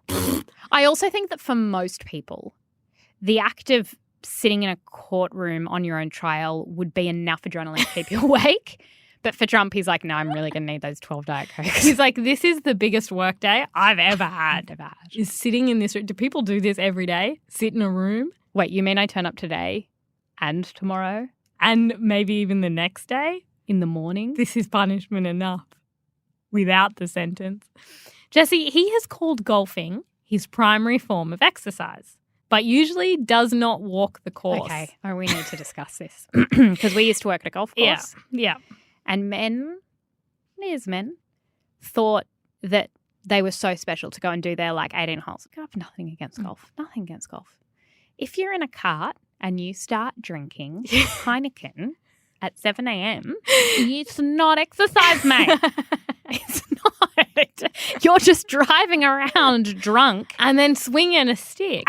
I also think that for most people, the act of sitting in a courtroom on your own trial would be enough adrenaline to keep you awake. But for Trump, he's like, no, I'm really going to need those 12 Diet Cokes. He's like, this is the biggest work day I've ever had. Is sitting in this room. Do people do this every day? Sit in a room? Wait, you mean I turn up today and tomorrow? And maybe even the next day? In the morning? This is punishment enough without the sentence. Jesse, he has called golfing his primary form of exercise, but usually does not walk the course. Okay, we need to discuss this because we used to work at a golf course. Yeah. And Leah's men, thought that they were so special to go and do their 18 holes. I have nothing against golf. Nothing against golf. If you're in a cart and you start drinking Heineken at 7 a.m, it's not exercise, mate. It's not. You're just driving around drunk and then swinging a stick.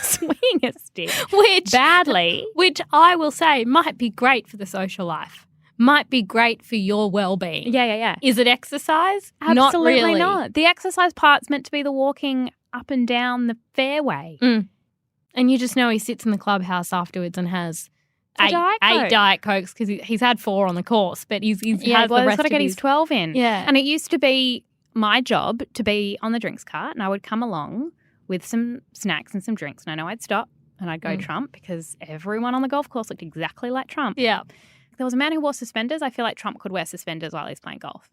swinging a stick. Which badly. Which I will say might be great for the social life. Might be great for your well-being. Yeah. Is it exercise? Absolutely not. Really. Not. The exercise part's meant to be the walking up and down the fairway. And you just know he sits in the clubhouse afterwards and has eight Diet Cokes because he's had 4 on the course, but he's has the rest got to get his 12 in. Yeah. And it used to be my job to be on the drinks cart, and I would come along with some snacks and some drinks, and I know I'd stop and I'd go Trump because everyone on the golf course looked exactly like Trump. Yeah. There was a man who wore suspenders. I feel like Trump could wear suspenders while he's playing golf.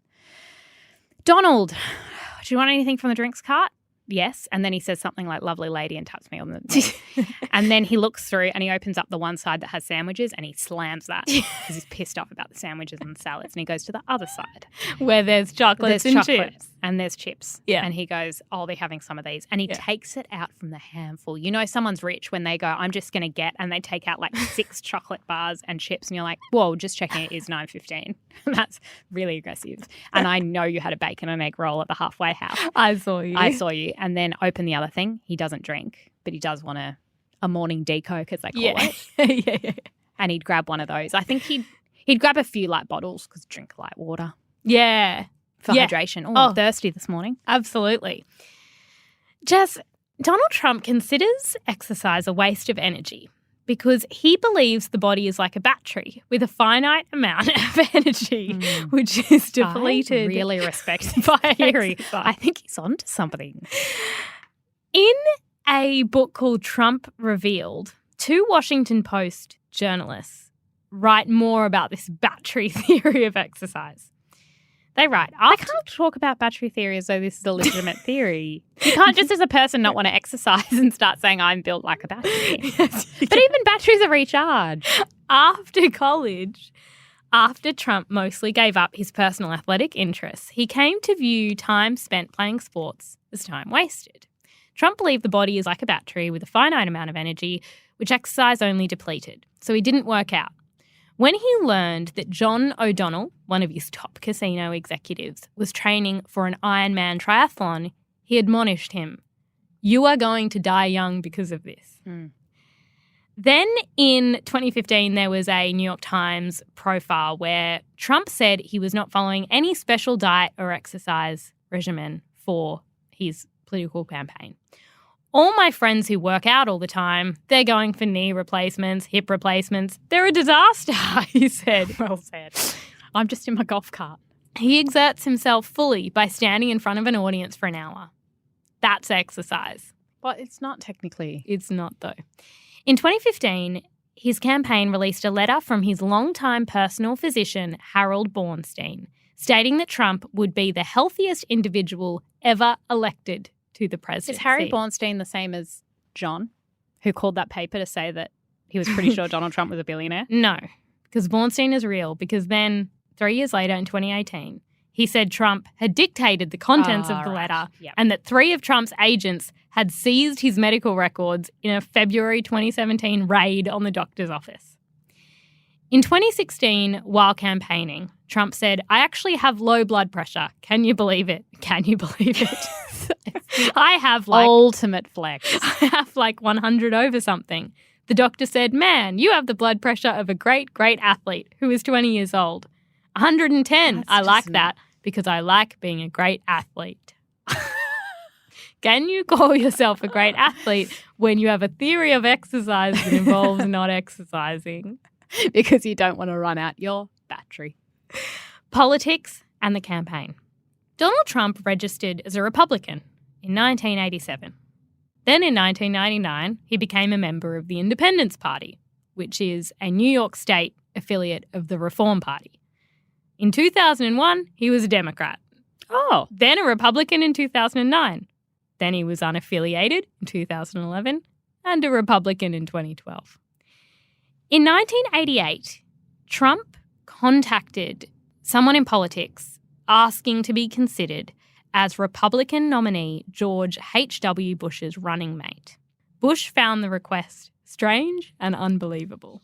Donald, do you want anything from the drinks cart? Yes. And then he says something like, lovely lady, and taps me on the knee. And then he looks through and he opens up the one side that has sandwiches and he slams that because he's pissed off about the sandwiches and the salads. And he goes to the other side where there's chocolates and chips. And there's chips. Yeah. And he goes, I'll be having some of these. And he takes it out from the handful. You know, someone's rich when they go, I'm just going to get, and they take out 6 chocolate bars and chips. And you're like, whoa, just checking it is $9.15. That's really aggressive. And I know you had a bacon and egg roll at the halfway house. I saw you. And then open the other thing. He doesn't drink, but he does want a morning decoke, as they call it. Yeah. And he'd grab one of those. I think he'd grab a few light bottles because drink light water. Yeah. For hydration. Oh, I'm thirsty this morning. Absolutely. Jess, Donald Trump considers exercise a waste of energy because he believes the body is like a battery with a finite amount of energy, which is depleted. I really respect by theory. exercise. I think he's onto something. In a book called Trump Revealed, 2 Washington Post journalists write more about this battery theory of exercise. They write, I can't talk about battery theory as though this is a legitimate theory. You can't just as a person not want to exercise and start saying I'm built like a battery. But even batteries are recharged. After college, after Trump mostly gave up his personal athletic interests, he came to view time spent playing sports as time wasted. Trump believed the body is like a battery with a finite amount of energy, which exercise only depleted. So he didn't work out. When he learned that John O'Donnell, one of his top casino executives, was training for an Ironman triathlon, he admonished him, "You are going to die young because of this." Then in 2015, there was a New York Times profile where Trump said he was not following any special diet or exercise regimen for his political campaign. All my friends who work out all the time, they're going for knee replacements, hip replacements. They're a disaster, he said. Well said. I'm just in my golf cart. He exerts himself fully by standing in front of an audience for an hour. That's exercise. But it's not technically. It's not, though. In 2015, his campaign released a letter from his longtime personal physician, Harold Bornstein, stating that Trump would be the healthiest individual ever elected to the presidency. Is Harry Bornstein the same as John, who called that paper to say that he was pretty sure Donald Trump was a billionaire? No, because Bornstein is real, because then 3 years later in 2018, he said Trump had dictated the contents of the letter and that 3 of Trump's agents had seized his medical records in a February 2017 raid on the doctor's office. In 2016, while campaigning, Trump said, "I actually have low blood pressure. Can you believe it? Can you believe it?" I have ultimate flex. I have 100 over something. The doctor said, "Man, you have the blood pressure of a great, great athlete who is 20 years old." 110. That's I like just that because I like being a great athlete. Can you call yourself a great athlete when you have a theory of exercise that involves not exercising? Because you don't want to run out your battery. Politics and the campaign. Donald Trump registered as a Republican in 1987. Then in 1999, he became a member of the Independence Party, which is a New York State affiliate of the Reform Party. In 2001, he was a Democrat. Oh. Then a Republican in 2009. Then he was unaffiliated in 2011 and a Republican in 2012. In 1988, Trump contacted someone in politics asking to be considered as Republican nominee George H.W. Bush's running mate. Bush found the request strange and unbelievable.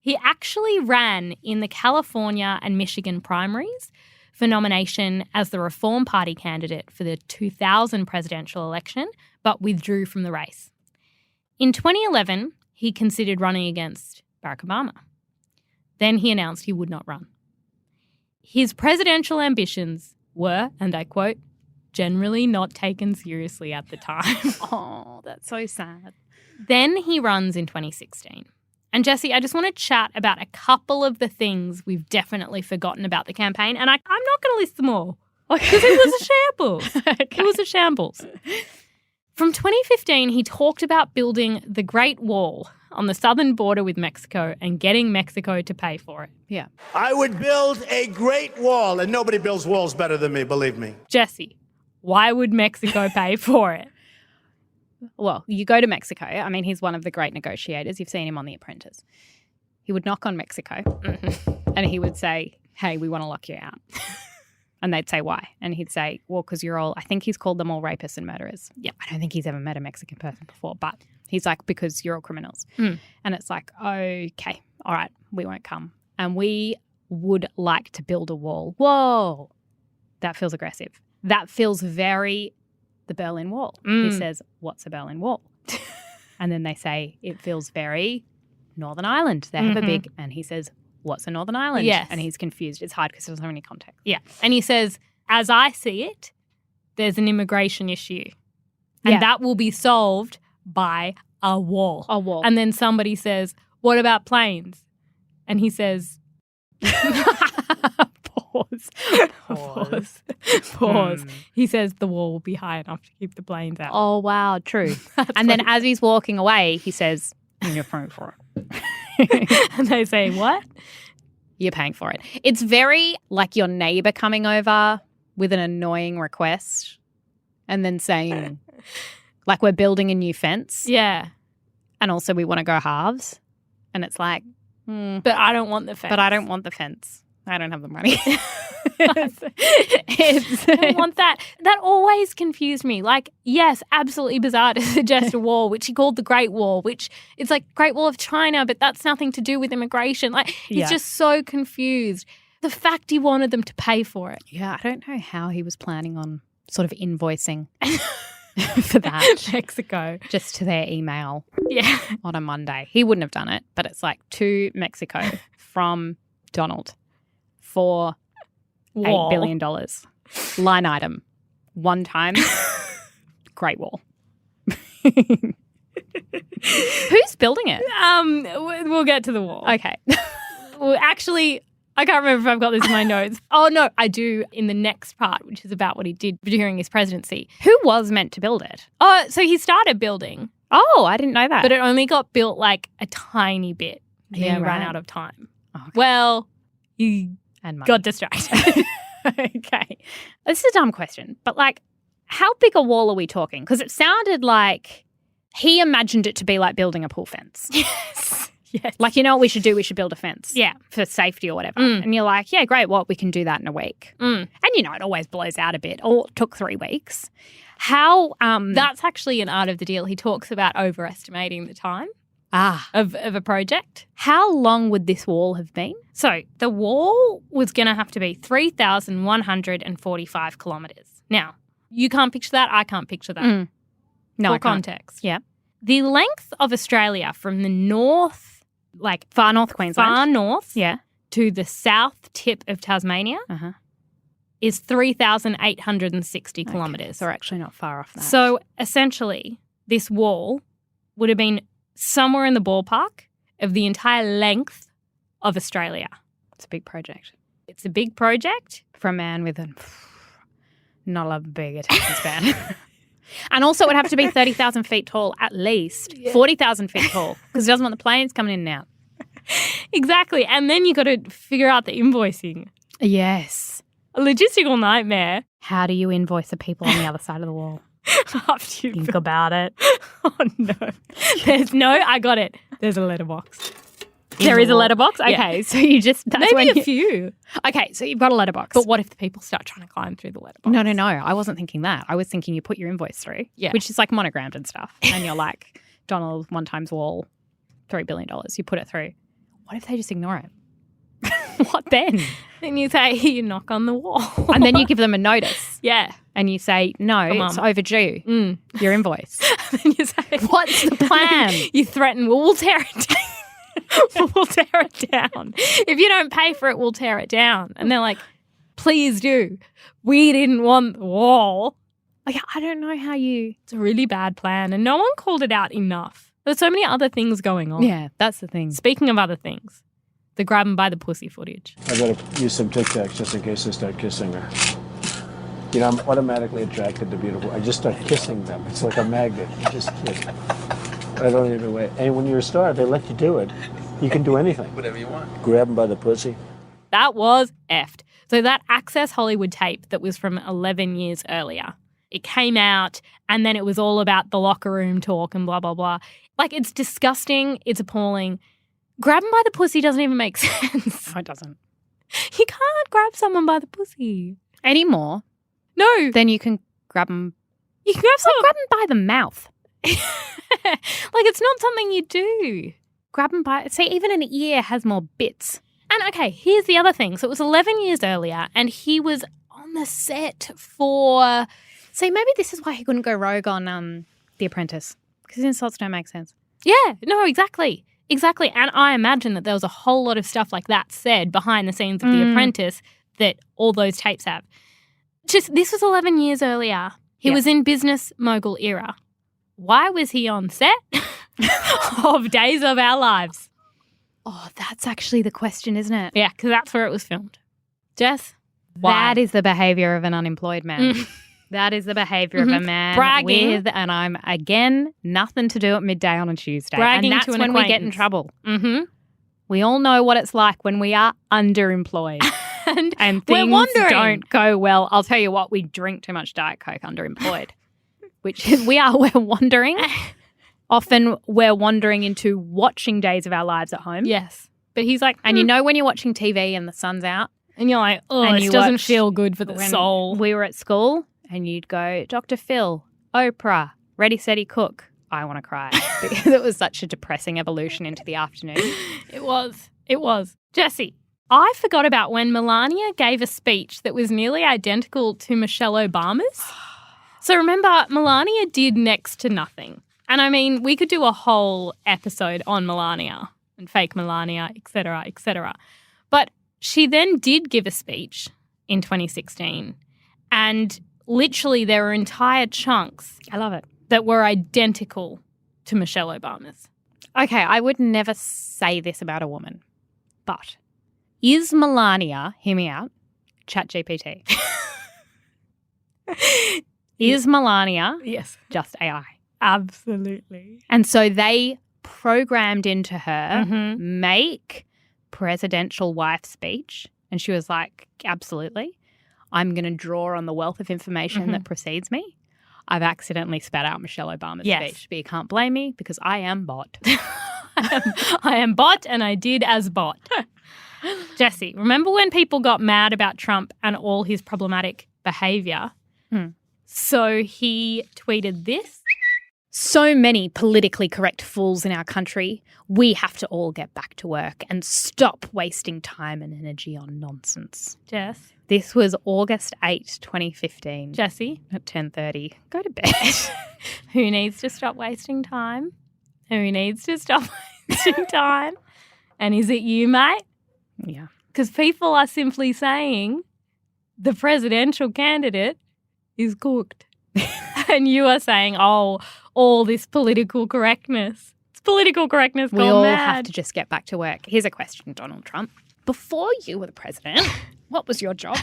He actually ran in the California and Michigan primaries for nomination as the Reform Party candidate for the 2000 presidential election, but withdrew from the race. In 2011, he considered running against Barack Obama. Then he announced he would not run. His presidential ambitions were, and I quote, generally not taken seriously at the time. Oh, that's so sad. Then he runs in 2016. And Jessie, I just want to chat about a couple of the things we've definitely forgotten about the campaign. And I'm not going to list them all because it was a shambles. Okay. It was a shambles. From 2015, he talked about building the Great Wall on the southern border with Mexico and getting Mexico to pay for it. Yeah. I would build a great wall, and nobody builds walls better than me, believe me. Jessie, why would Mexico pay for it? Well, you go to Mexico. I mean, he's one of the great negotiators. You've seen him on The Apprentice. He would knock on Mexico and he would say, hey, we want to lock you out. And they'd say, why? And he'd say, well, because you're all, I think he's called them all rapists and murderers. Yeah, I don't think he's ever met a Mexican person before, but he's like, because you're all criminals. And it's like, okay, all right, we won't come. And we would like to build a wall. Whoa, that feels aggressive. That feels very the Berlin Wall. He says, what's a Berlin Wall? And then they say, it feels very Northern Ireland. They have a big, and he says, what's a Northern Ireland? Yes. And he's confused. It's hard because there's so many context. Yeah. And he says, as I see it, there's an immigration issue. And that will be solved by a wall. A wall. And then somebody says, what about planes? And he says, Pause. He says the wall will be high enough to keep the planes out. Oh, wow, true. And then as he's walking away, he says, you're paying for it. And they say, what? You're paying for it. It's very like your neighbour coming over with an annoying request and then saying, like, we're building a new fence. Yeah. And also we want to go halves. And it's like, but I don't want the fence. But I don't want the fence. I don't have the money. I don't want that. That always confused me. Like, yes, absolutely bizarre to suggest a wall, which he called the Great Wall, which it's like Great Wall of China, but that's nothing to do with immigration. Like, he's just so confused. The fact he wanted them to pay for it. Yeah, I don't know how he was planning on sort of invoicing for that. Mexico. Just to their email. Yeah. On a Monday. He wouldn't have done it, but it's like to Mexico from Donald for $8 billion. Line item. One time. Great Wall. Who's building it? We'll get to the wall. Okay. Well, actually, I can't remember if I've got this in my notes. Oh, no, I do in the next part, which is about what he did during his presidency. Who was meant to build it? Oh, so he started building. Oh, I didn't know that. But it only got built like a tiny bit. And then he ran out of time. Oh, okay. Well, he got distracted. Okay. This is a dumb question, but like, how big a wall are we talking? Because it sounded like he imagined it to be like building a pool fence. Yes. Like, you know what we should do? We should build a fence. Yeah. For safety or whatever. And you're like, yeah, great. Well, we can do that in a week. And, you know, it always blows out a bit. Or it took 3 weeks. How? That's actually an art of the deal. He talks about overestimating the time. Of a project. How long would this wall have been? So the wall was going to have to be 3,145 kilometres. Now, you can't picture that. I can't picture that. No, For context. Yeah. The length of Australia from the north, like far north Queensland. Far north. Yeah. to the south tip of Tasmania is 3,860 kilometres. So we're actually not far off that. So essentially, this wall would have been somewhere in the ballpark of the entire length of Australia. It's a big project. It's a big project. For a man with not a big attention span. And also it would have to be 30,000 feet tall at least, 40,000 feet tall, because he doesn't want the planes coming in and out. Exactly. And then you got to figure out the invoicing. Yes. A logistical nightmare. How do you invoice the people on the other side of the wall? After you Think about it. Oh, no. I got it. There's a letterbox. There is a letterbox? Yeah. Okay, so you just... That's Maybe when a few. Okay, so you've got a letterbox. But what if the people start trying to climb through the letterbox? No. I wasn't thinking that. I was thinking you put your invoice through, which is like monogrammed and stuff. And you're like, Donald, 1 times wall, $3 billion. You put it through. What if they just ignore it? What then? Then you say, you knock on the wall. And then you give them a notice. Yeah. And you say, no, it's overdue, your invoice. Then you say, what's the plan? You threaten, well, we'll tear it down. We'll tear it down. If you don't pay for it, we'll tear it down. And they're like, please do. We didn't want the wall. Like, I don't know how you... It's a really bad plan. And no one called it out enough. There's so many other things going on. Yeah, that's the thing. Speaking of other things, the grab 'em by the pussy footage. I gotta use some Tic Tacs just in case I start kissing her. You know, I'm automatically attracted to beautiful. I just start kissing them. It's like a magnet. You just kiss. I don't even wait. And when you're a star, they let you do it. You can do anything. Whatever you want. Grab them by the pussy. That was effed. So that Access Hollywood tape that was from 11 years earlier, it came out and then it was all about the locker room talk and blah, blah, blah. Like, it's disgusting. It's appalling. Grabbing by the pussy doesn't even make sense. No, it doesn't. You can't grab someone by the pussy. Anymore. No. Then you can grab them. You can grab someone. Grab them by the mouth. Like, it's not something you do. Grab them by... See, even an ear has more bits. And, okay, here's the other thing. So it was 11 years earlier and he was on the set for... See, maybe this is why he couldn't go rogue on The Apprentice, because his insults don't make sense. Yeah, no, exactly. Exactly. And I imagine that there was a whole lot of stuff like that said behind the scenes of The Apprentice that all those tapes have. Just, this was 11 years earlier. He was in business mogul era. Why was he on set of Days of Our Lives? Oh, that's actually the question, isn't it? Yeah, because that's where it was filmed. Jess? Why? That is the behaviour of an unemployed man. That is the behaviour of a man bragging with, and I'm, again, nothing to do at midday on a Tuesday. Bragging and that's to an when we get in acquaintance. trouble. Mm-hmm. We all know what it's like when we are underemployed. and things don't go well. I'll tell you what, we drink too much Diet Coke underemployed. Which is, we're wandering. Often we're wandering into watching Days of Our Lives at home. Yes. But he's like, and you know when you're watching TV and the sun's out? And you're like, oh, and this doesn't feel good for the soul. We were at school and you'd go, Dr. Phil, Oprah, Ready, Steady, Cook. I want to cry because it was such a depressing evolution into the afternoon. It was. It was. Jessie, I forgot about when Melania gave a speech that was nearly identical to Michelle Obama's. So remember, Melania did next to nothing. And I mean, we could do a whole episode on Melania and fake Melania, et cetera, et cetera. But she then did give a speech in 2016 and literally there were entire chunks. I love it. That were identical to Michelle Obama's. Okay, I would never say this about a woman, but is Melania, hear me out, ChatGPT? Is Melania just AI? Absolutely. And so they programmed into her, make presidential wife speech, and she was like, absolutely. I'm going to draw on the wealth of information that precedes me. I've accidentally spat out Michelle Obama's speech, but you can't blame me because I am bot. I am bot and I did as bot. Jessie, remember when people got mad about Trump and all his problematic behaviour? So he tweeted this. So many politically correct fools in our country. We have to all get back to work and stop wasting time and energy on nonsense. Jess? This was August 8, 2015. Jessie? At 10:30. Go to bed. Who needs to stop wasting time? Who needs to stop wasting time? And is it you, mate? Yeah. Because people are simply saying the presidential candidate is cooked. And you are saying, oh, all this political correctness. It's political correctness gone We all mad. have to just get back to work. Here's a question, Donald Trump. Before you were the president, what was your job?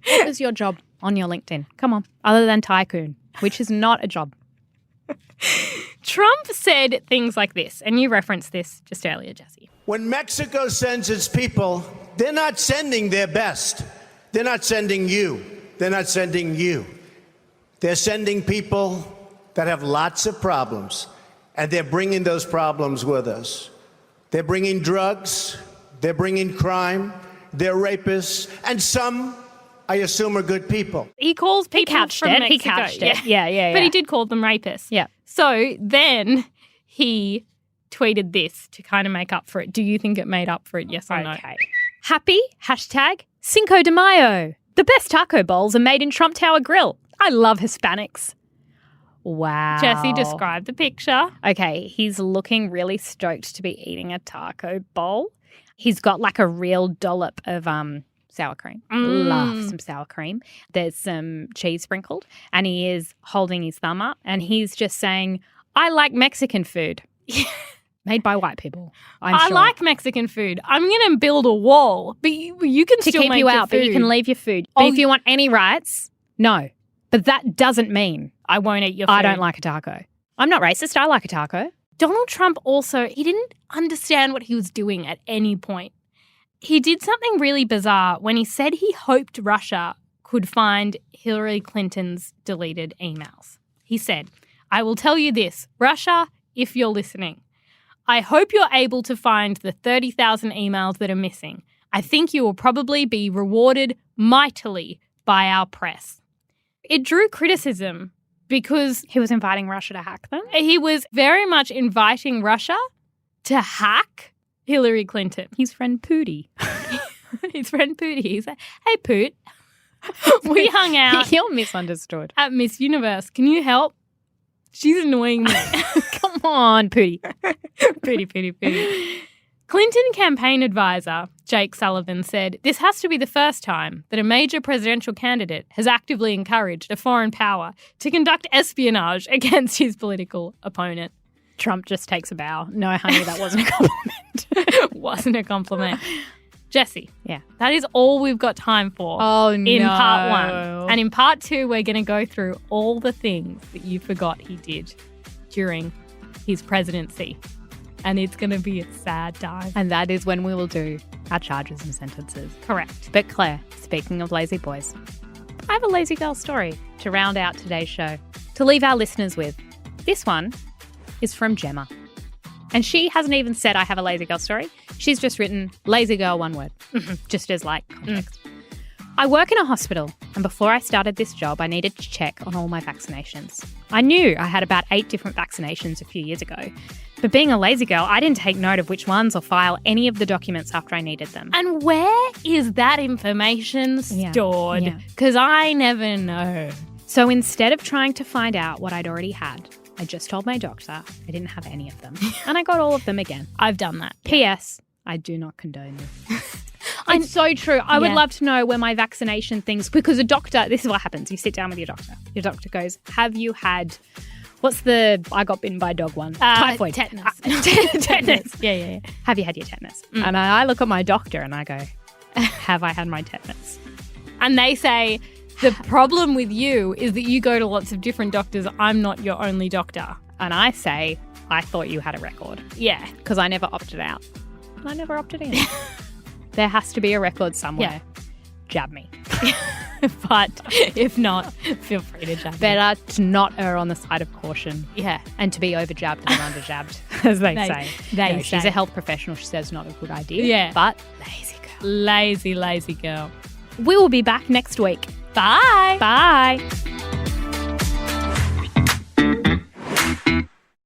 What was your job on your LinkedIn? Come on. Other than tycoon, which is not a job. Trump said things like this, and you referenced this just earlier, Jesse. When Mexico sends its people, they're not sending their best. They're not sending you. They're not sending you. They're sending people that have lots of problems, and they're bringing those problems with us. They're bringing drugs. They're bringing crime. They're rapists. And some, I assume, are good people. He calls people from Mexico. He couched it. Yeah. But he did call them rapists. Yeah. So then he tweeted this to kind of make up for it. Do you think it made up for it, yes or no? Okay. Happy, #Cinco de Mayo. The best taco bowls are made in Trump Tower Grill. I love Hispanics. Wow. Jesse, describe the picture. Okay, he's looking really stoked to be eating a taco bowl. He's got like a real dollop of sour cream. Love some sour cream. There's some cheese sprinkled, and he is holding his thumb up, and he's just saying, I like Mexican food. Made by white people, I'm sure. I like Mexican food. I'm going to build a wall, but you can to still keep make you your out, but you food. can leave your food. But if you want any rights, no. But that doesn't mean I won't eat your food. I don't like a taco. I'm not racist. I like a taco. Donald Trump also, he didn't understand what he was doing at any point. He did something really bizarre when he said he hoped Russia could find Hillary Clinton's deleted emails. He said, I will tell you this, Russia, if you're listening, I hope you're able to find the 30,000 emails that are missing. I think you will probably be rewarded mightily by our press. It drew criticism because he was inviting Russia to hack them. He was very much inviting Russia to hack Hillary Clinton. His friend Pootie. His friend Pootie. He's like, hey, Poot, we hung out. You're misunderstood. At Miss Universe. Can you help? She's annoying me. Come on, Pootie. Pootie. Clinton campaign advisor Jake Sullivan said, this has to be the first time that a major presidential candidate has actively encouraged a foreign power to conduct espionage against his political opponent. Trump just takes a bow. No, honey, that wasn't a compliment. Wasn't a compliment. Jesse. Yeah. That is all we've got time for in part 1. And in part 2, we're going to go through all the things that you forgot he did during his presidency. And it's going to be a sad time. And that is when we will do our charges and sentences. Correct. But Claire, speaking of lazy boys, I have a lazy girl story to round out today's show, to leave our listeners with. This one is from Gemma. And she hasn't even said I have a lazy girl story. She's just written lazy girl, one word, just as like context. I work in a hospital, and before I started this job, I needed to check on all my vaccinations. I knew I had about 8 different vaccinations a few years ago, but being a lazy girl, I didn't take note of which ones or file any of the documents after I needed them. And where is that information stored? Because I never know. So instead of trying to find out what I'd already had, I just told my doctor I didn't have any of them. And I got all of them again. I've done that. P.S. I do not condone this. It's so true. I would love to know where my vaccination things, because a doctor, this is what happens. You sit down with your doctor. Your doctor goes, have you had, what's the I got bitten by a dog one? Typhoid. Tetanus. Tetanus. Yeah. Have you had your tetanus? And I look at my doctor and I go, have I had my tetanus? And they say, the problem with you is that you go to lots of different doctors. I'm not your only doctor. And I say, I thought you had a record. Yeah. Because I never opted out. I never opted in. There has to be a record somewhere. Yeah. Jab me. But if not, feel free to jab me. Better to not err on the side of caution. Yeah. And to be over-jabbed than under-jabbed, as they say. They say. She's a health professional. She says not a good idea. Yeah. But lazy girl. Lazy girl. We will be back next week. Bye. Bye.